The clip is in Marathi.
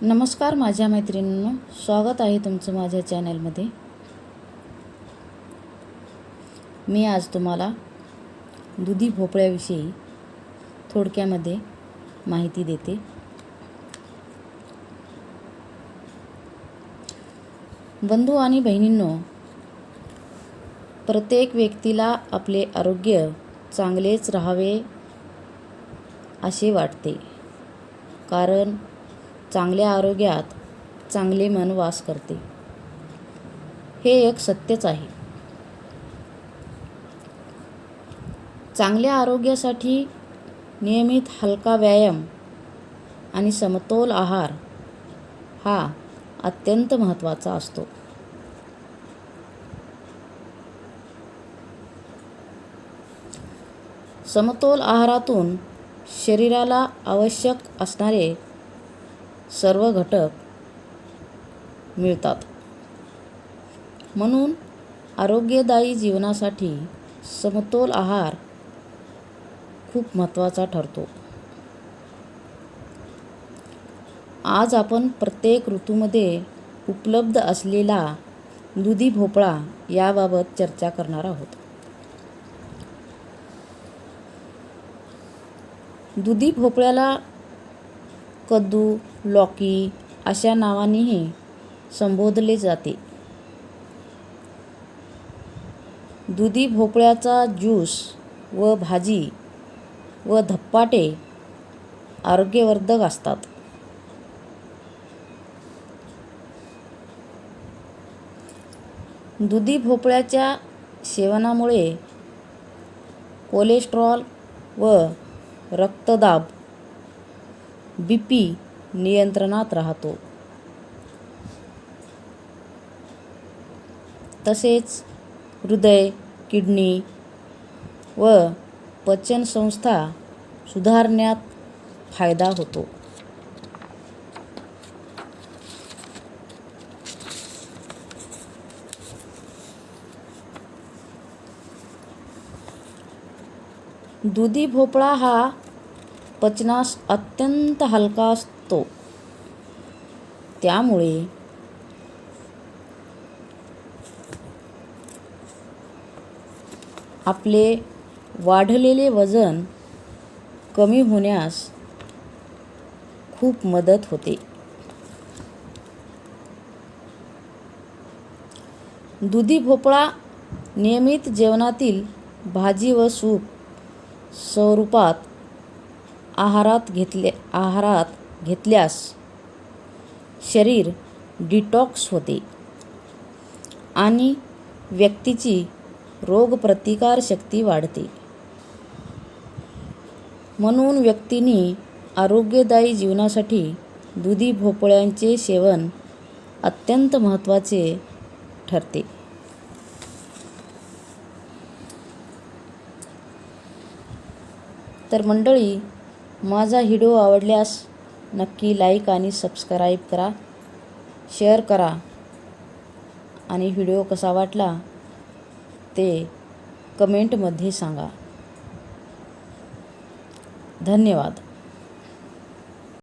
नमस्कार माझ्या मैत्रिणींनो, स्वागत आहे तुमचं माझ्या चॅनलमध्ये। मी आज तुम्हाला दुधी भोपळ्याविषयी थोडक्यामध्ये माहिती देते। बंधू आणि बहिणींनो, प्रत्येक व्यक्तीला आपले आरोग्य चांगलेच राहावे असे वाटते, कारण चांगल्या आरोग्यात चांगले मन वास करते, हे एक सत्यच आहे। चांगल्या आरोग्यासाठी नियमित हलका व्यायाम आणि समतोल आहार हा अत्यंत महत्त्वाचा असतो। समतोल आहारातून शरीराला आवश्यक असणारे सर्व घटक मिळतात, म्हणून आरोग्यदायी जीवनासाठी समतोल आहार खूप महत्त्वाचा ठरतो। आज आपण प्रत्येक ऋतूमध्ये उपलब्ध असलेला दुधी भोपळा याबाबत चर्चा करणार आहोत। दुधी भोपळ्याला कद्दू, लौकी अशा नावांनीही संबोधले जाते। दुधी भोपळ्याचा ज्यूस व भाजी व धपाटे आरोग्यवर्धक असतात। दुधी भोपळ्याच्या सेवनामुळे कोलेस्टेरॉल व रक्तदाब BP नियंत्रणात राहतो। तसेच हृदय, किडनी व पचन संस्था सुधारण्यात फायदा होतो। दुधी भोपळा हा पचनास अत्यंत हलका असतो, त्यामुळे आपले वाढलेले वजन कमी होण्यास खूप मदत होते। दुधी भोपळा नियमित जेवणातील भाजी व सूप स्वरूपात आहारात घेतल्यास शरीर डिटॉक्स होते आणि व्यक्तीची रोगप्रतिकार शक्ती वाढते। म्हणून व्यक्तींनी आरोग्यदायी जीवनासाठी दुधी भोपळ्याचे सेवन अत्यंत महत्त्वाचे ठरते। तर मंडळी, माझा व्हिडिओ आवडल्यास नक्की लाईक आणि सबस्क्राईब करा, शेअर करा आणि व्हिडिओ कसा वाटला ते कमेंटमध्ये सांगा। धन्यवाद।